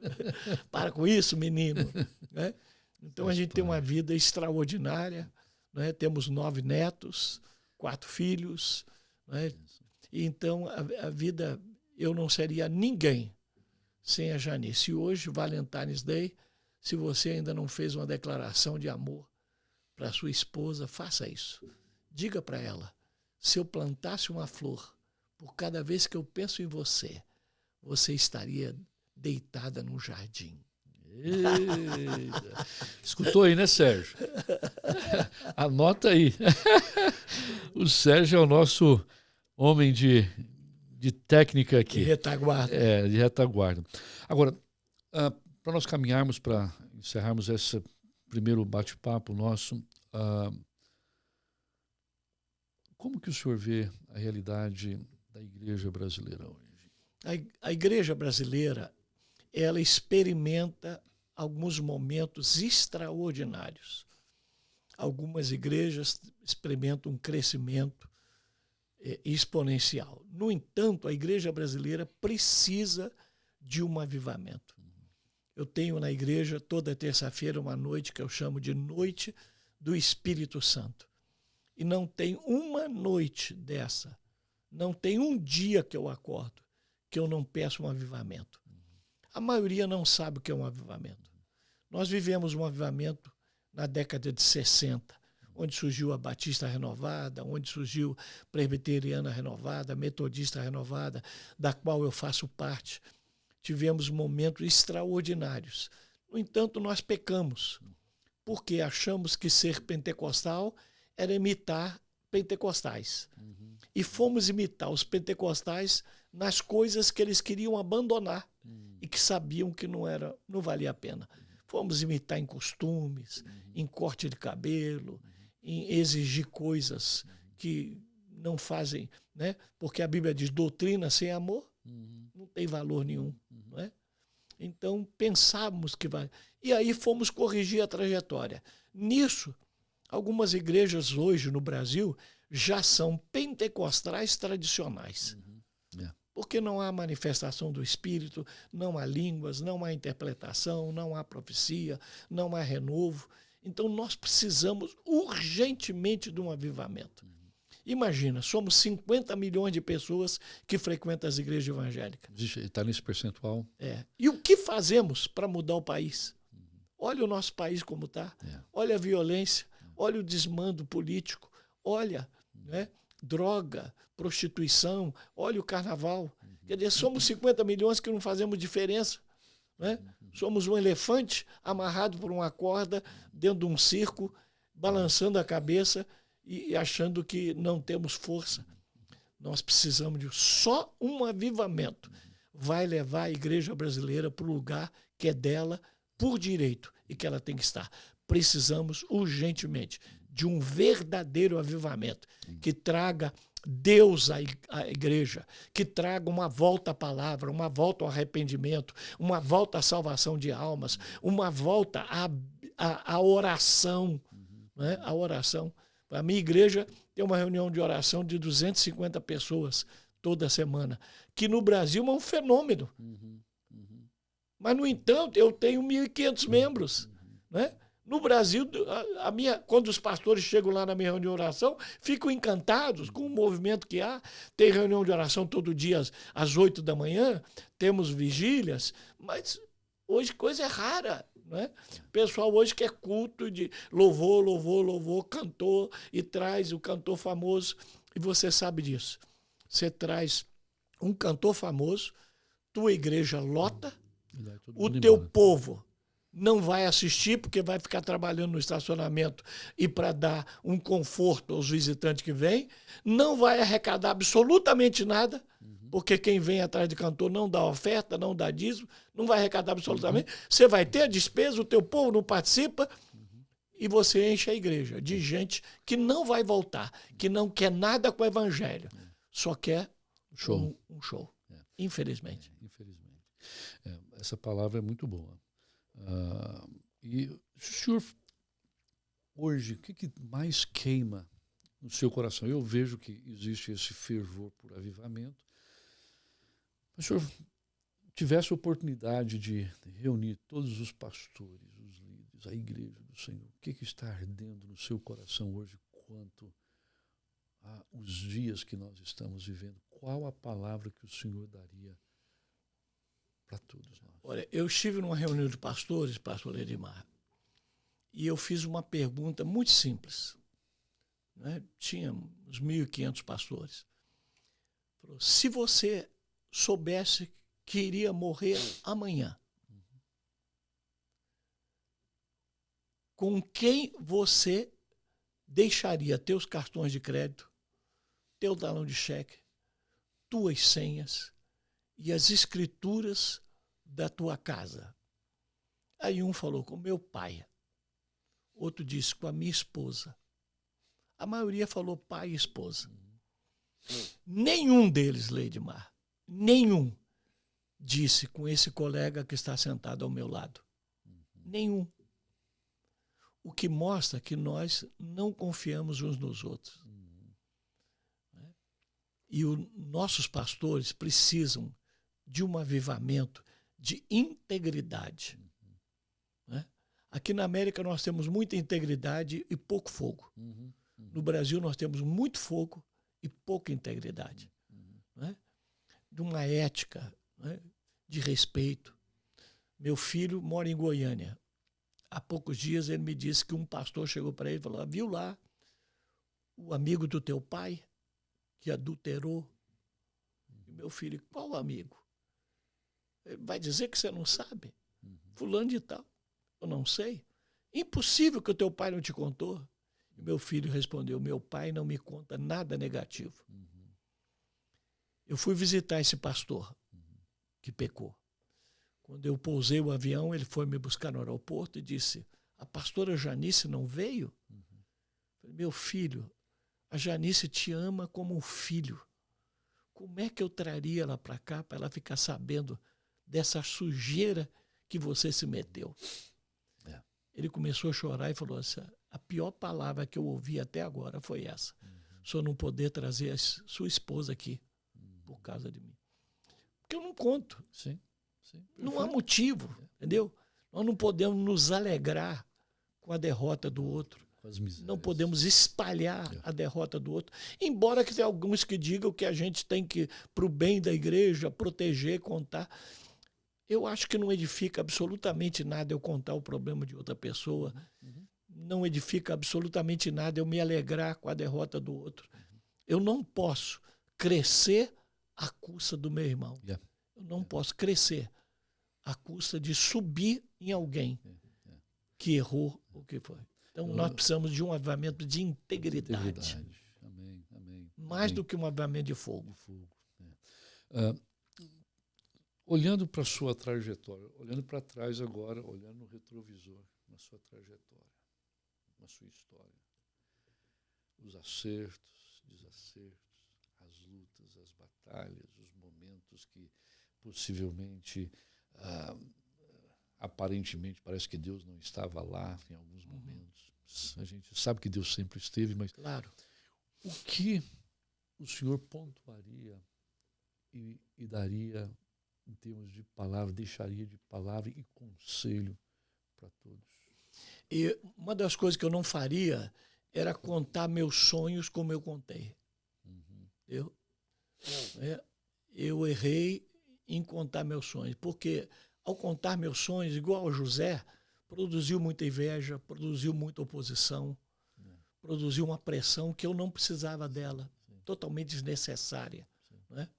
Para com isso, menino. Né? Então a gente tem uma vida extraordinária. Né? Temos 9 netos, 4 filhos. Né? E então a vida, eu não seria ninguém sem a Janice. E hoje, Valentine's Day, Se você ainda não fez uma declaração de amor para sua esposa, faça isso. Diga para ela, se eu plantasse uma flor, por cada vez que eu penso em você, você estaria deitada num jardim. Eita. Escutou aí, né, Sérgio? Anota aí. O Sérgio é o nosso homem de técnica aqui. De retaguarda. De retaguarda. Agora, para nós caminharmos, para encerrarmos esse primeiro bate-papo nosso, como que o senhor vê a realidade da igreja brasileira hoje? A igreja brasileira, ela experimenta alguns momentos extraordinários. Algumas igrejas experimentam um crescimento exponencial. No entanto, a igreja brasileira precisa de um avivamento. Eu tenho na igreja toda terça-feira uma noite que eu chamo de Noite do Espírito Santo. E não tem uma noite dessa, não tem um dia que eu acordo que eu não peço um avivamento. A maioria não sabe o que é um avivamento. Nós vivemos um avivamento na década de 60, onde surgiu a Batista Renovada, onde surgiu a Presbiteriana Renovada, a Metodista Renovada, da qual eu faço parte. Tivemos momentos extraordinários. No entanto, nós pecamos, porque achamos que ser pentecostal era imitar pentecostais. E fomos imitar os pentecostais nas coisas que eles queriam abandonar e que sabiam que não valia a pena. Fomos imitar em costumes, em corte de cabelo, em exigir coisas que não fazem, né? Porque a Bíblia diz, doutrina sem amor não tem valor nenhum. Não é? Então, pensávamos que vai... E aí fomos corrigir a trajetória. Nisso, algumas igrejas hoje no Brasil já são pentecostais tradicionais. Porque não há manifestação do Espírito, não há línguas, não há interpretação, não há profecia, não há renovo. Então, nós precisamos urgentemente de um avivamento. Imagina, somos 50 milhões de pessoas que frequentam as igrejas evangélicas. Está nesse percentual. E o que fazemos para mudar o país? Olha o nosso país como está. Olha a violência, olha o desmando político, olha, né, droga, prostituição, olha o carnaval. Quer dizer, somos 50 milhões que não fazemos diferença. Né? Somos um elefante amarrado por uma corda dentro de um circo, balançando a cabeça e achando que não temos força. Nós precisamos de só um avivamento. Vai levar a igreja brasileira para o lugar que é dela por direito e que ela tem que estar. Precisamos urgentemente de um verdadeiro avivamento que traga Deus à igreja, que traga uma volta à palavra, uma volta ao arrependimento, uma volta à salvação de almas, uma volta à oração. Né? A oração. A minha igreja tem uma reunião de oração de 250 pessoas toda semana, que no Brasil é um fenômeno. Mas, no entanto, eu tenho 1.500 membros. Né? No Brasil, quando os pastores chegam lá na minha reunião de oração, ficam encantados com o movimento que há. Tem reunião de oração todo dia às 8 da manhã, temos vigílias, mas hoje coisa é rara. Né? O pessoal hoje quer culto de louvor, louvor, louvor, cantor, e traz o cantor famoso, e você sabe disso. Você traz um cantor famoso, tua igreja lota, o teu povo não vai assistir porque vai ficar trabalhando no estacionamento e para dar um conforto aos visitantes que vêm, não vai arrecadar absolutamente nada, porque quem vem atrás de cantor não dá oferta, não dá dízimo, não vai arrecadar absolutamente. Você vai ter a despesa, o teu povo não participa, e você enche a igreja de gente que não vai voltar, que não quer nada com o evangelho, só quer um show. Infelizmente. Infelizmente. Essa palavra é muito boa. E o senhor, hoje, o que mais queima no seu coração? Eu vejo que existe esse fervor por avivamento. Mas se o senhor tivesse a oportunidade de reunir todos os pastores, os líderes, a igreja do Senhor, o que está ardendo no seu coração hoje quanto aos dias que nós estamos vivendo? Qual a palavra que o Senhor daria para todos nós. Olha, eu estive numa reunião de pastores, pastor Edmar, e eu fiz uma pergunta muito simples. Né? Tinha uns 1.500 pastores. Falou, se você soubesse que iria morrer amanhã, com quem você deixaria teus cartões de crédito, teu talão de cheque, tuas senhas e as escrituras da tua casa? Aí um falou com meu pai, outro disse com a minha esposa. A maioria falou pai e esposa. Nenhum deles, Leidmar, nenhum disse com esse colega que está sentado ao meu lado. Nenhum. O que mostra que nós não confiamos uns nos outros. E os nossos pastores precisam de um avivamento de integridade. Aqui na América nós temos muita integridade e pouco fogo. No Brasil nós temos muito fogo e pouca integridade. De uma ética, de respeito. Meu filho mora em Goiânia. Há poucos dias ele me disse que um pastor chegou para ele e falou, viu lá o amigo do teu pai que adulterou? E meu filho, qual amigo? Ele vai dizer que você não sabe? Fulano de tal. Eu não sei. Impossível que o teu pai não te contou. E meu filho respondeu, meu pai não me conta nada negativo. Eu fui visitar esse pastor que pecou. Quando eu pousei o avião, ele foi me buscar no aeroporto e disse, a pastora Janice não veio? Falei, meu filho, a Janice te ama como um filho. Como é que eu traria ela para cá para ela ficar sabendo dessa sujeira que você se meteu? Ele começou a chorar e falou assim, a pior palavra que eu ouvi até agora foi essa. O senhor não poder trazer a sua esposa aqui por causa de mim. Porque eu não conto. Sim. Não há motivo, entendeu? Nós não podemos nos alegrar com a derrota do outro. Não podemos espalhar a derrota do outro. Embora que tenha alguns que digam que a gente tem que, para o bem da igreja, proteger, contar. Eu acho que não edifica absolutamente nada eu contar o problema de outra pessoa. Não edifica absolutamente nada eu me alegrar com a derrota do outro. Eu não posso crescer à custa do meu irmão. Eu não posso crescer à custa de subir em alguém que errou o que foi. Então, nós precisamos de um avivamento de integridade. Amém. Mais do que um avivamento de fogo. Olhando para a sua trajetória, olhando para trás agora, olhando no retrovisor, na sua trajetória, na sua história, os acertos, desacertos, as lutas, as batalhas, os momentos que possivelmente, aparentemente, parece que Deus não estava lá em alguns momentos. A gente sabe que Deus sempre esteve, mas claro. O que o senhor pontuaria e daria em termos de palavra, deixaria de palavra e conselho para todos? E uma das coisas que eu não faria era contar meus sonhos como eu contei. Eu errei em contar meus sonhos, porque ao contar meus sonhos, igual ao José, produziu muita inveja, produziu muita oposição, produziu uma pressão que eu não precisava dela, totalmente desnecessária. Né?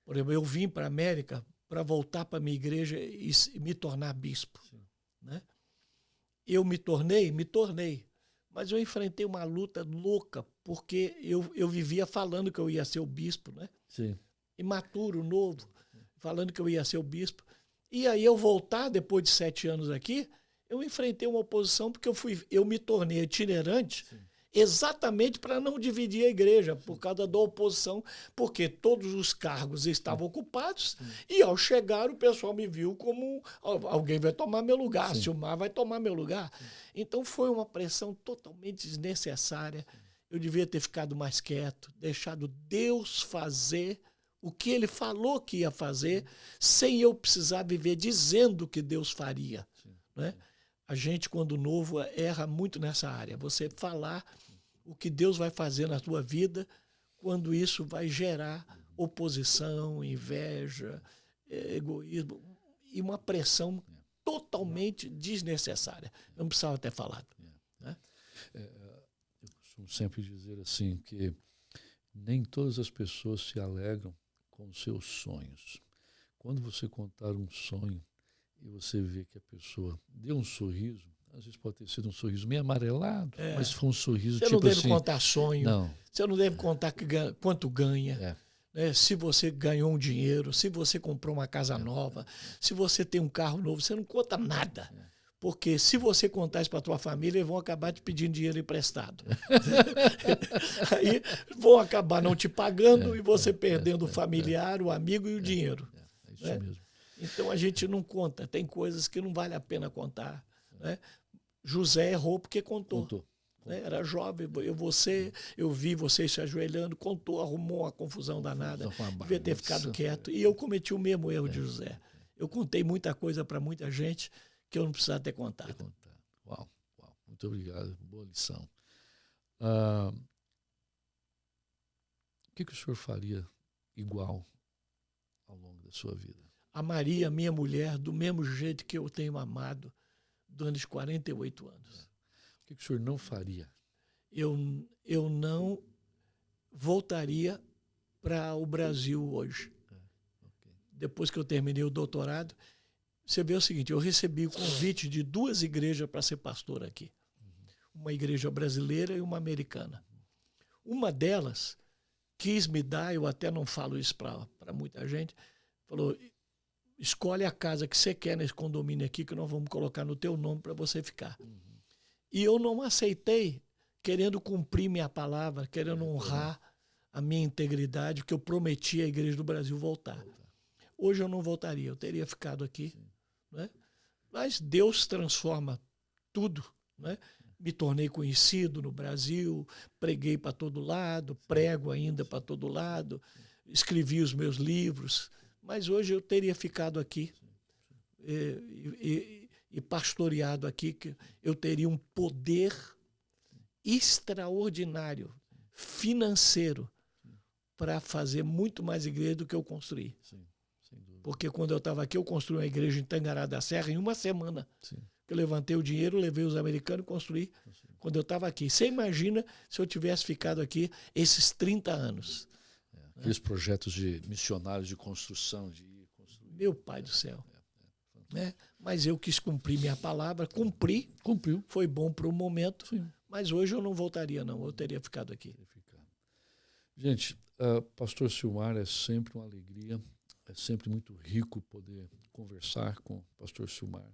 Por exemplo, eu vim para a América para voltar para a minha igreja e me tornar bispo. Né? Eu me tornei, mas eu enfrentei uma luta louca, porque eu vivia falando que eu ia ser o bispo, né? Imaturo, novo, falando que eu ia ser o bispo. E aí eu voltar, depois de 7 anos aqui, eu enfrentei uma oposição porque eu me tornei itinerante exatamente para não dividir a igreja, por causa da oposição, porque todos os cargos estavam ocupados e ao chegar o pessoal me viu como alguém vai tomar meu lugar, Silmar vai tomar meu lugar. Então foi uma pressão totalmente desnecessária. Eu devia ter ficado mais quieto, deixado Deus fazer o que ele falou que ia fazer, sem eu precisar viver dizendo que Deus faria. Né? A gente, quando novo, erra muito nessa área. Você falar o que Deus vai fazer na tua vida, quando isso vai gerar oposição, inveja, egoísmo, e uma pressão totalmente desnecessária. Eu não precisava ter falado. Né? Eu costumo sempre dizer assim que nem todas as pessoas se alegram com os seus sonhos. Quando você contar um sonho e você vê que a pessoa deu um sorriso, às vezes pode ter sido um sorriso meio amarelado, mas foi um sorriso você tipo não deve assim... contar sonho, não. Você não deve contar quanto ganha, né? Se você ganhou um dinheiro, se você comprou uma casa nova, se você tem um carro novo, você não conta nada. Porque se você contar isso para a tua família, eles vão acabar te pedindo dinheiro emprestado. Aí vão acabar não te pagando e você perdendo o familiar, o amigo e o dinheiro. É isso mesmo. Então a gente não conta. Tem coisas que não vale a pena contar. Né? José errou porque contou. Né? Era jovem, eu vi vocês se ajoelhando, contou, arrumou uma confusão danada. Devia ter ficado quieto. E eu cometi o mesmo erro de José. Eu contei muita coisa para muita gente que eu não precisava ter contado. Uau. Muito obrigado. Boa lição. O que o senhor faria igual ao longo da sua vida? Amaria minha mulher do mesmo jeito que eu tenho amado durante 48 anos. O que o senhor não faria? Eu não voltaria para o Brasil hoje. Depois que eu terminei o doutorado, você vê o seguinte, eu recebi o convite de 2 igrejas para ser pastor aqui. Uma igreja brasileira e uma americana. Uma delas quis me dar, eu até não falo isso para muita gente, falou, escolhe a casa que você quer nesse condomínio aqui que nós vamos colocar no teu nome para você ficar. E eu não aceitei, querendo cumprir minha palavra, querendo honrar a minha integridade, que eu prometi à Igreja do Brasil voltar. Hoje eu não voltaria, eu teria ficado aqui. Né? Mas Deus transforma tudo. Né? Me tornei conhecido no Brasil, preguei para todo lado, prego ainda para todo lado, escrevi os meus livros, mas hoje eu teria ficado aqui e pastoreado aqui, que eu teria um poder extraordinário, financeiro, para fazer muito mais igreja do que eu construí. Sim, sem dúvida. Porque quando eu estava aqui, eu construí uma igreja em Tangará da Serra em uma semana. Sim. Eu levantei o dinheiro, levei os americanos e construí quando eu estava aqui. Você imagina se eu tivesse ficado aqui esses 30 anos. Aqueles projetos de missionários de construção. Meu pai do céu. Né? Mas eu quis cumprir minha palavra, cumpriu. Foi bom para o momento, mas hoje eu não voltaria não, eu teria ficado aqui. Gente, pastor Silmar, é sempre uma alegria, é sempre muito rico poder conversar com o pastor Silmar.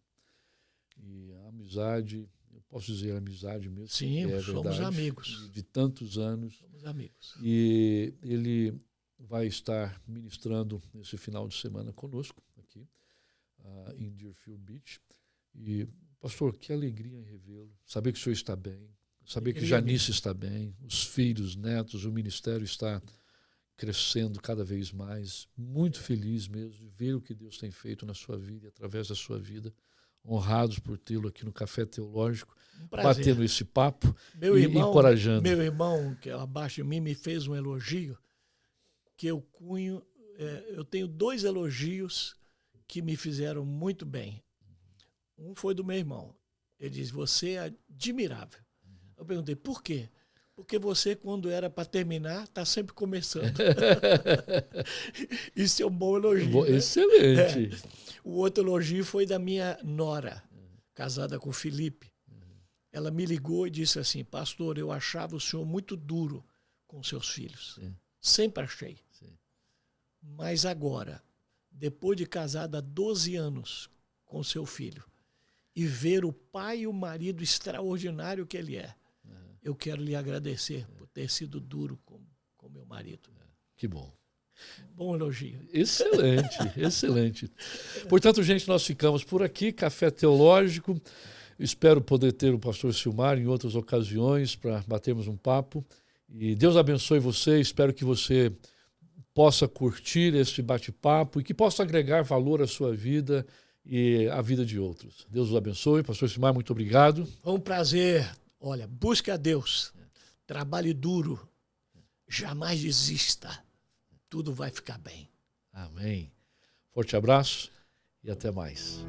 E a amizade, eu posso dizer amizade mesmo. Sim, somos verdade, amigos. De tantos anos. Somos amigos. E ele vai estar ministrando nesse final de semana conosco aqui em Deerfield Beach. E, pastor, que alegria em revê-lo. Saber que o senhor está bem, saber que Janice está bem, os filhos, netos, o ministério está crescendo cada vez mais. Muito feliz mesmo de ver o que Deus tem feito na sua vida e através da sua vida. Honrados por tê-lo aqui no Café Teológico, batendo esse papo e encorajando. Meu irmão, que é abaixo de mim, me fez um elogio que eu cunho. Eu tenho 2 elogios que me fizeram muito bem. Um foi do meu irmão. Ele disse, você é admirável. Eu perguntei, por quê? Porque você, quando era para terminar, está sempre começando. Isso é um bom elogio. Excelente. Né? O outro elogio foi da minha nora, casada com o Felipe. Ela me ligou e disse assim, pastor, eu achava o senhor muito duro com seus filhos. Sempre achei. Mas agora, depois de casada há 12 anos com seu filho, e ver o pai e o marido extraordinário que ele é, eu quero lhe agradecer por ter sido duro com meu marido. Que bom. Bom elogio. Excelente, excelente. Portanto, gente, nós ficamos por aqui, Café Teológico. Espero poder ter o pastor Silmar em outras ocasiões para batermos um papo. E Deus abençoe você, espero que você possa curtir este bate-papo e que possa agregar valor à sua vida e à vida de outros. Deus os abençoe. Pastor Silmar, muito obrigado. Foi um prazer. Olha, busque a Deus, trabalhe duro, jamais desista, tudo vai ficar bem. Amém. Forte abraço e até mais.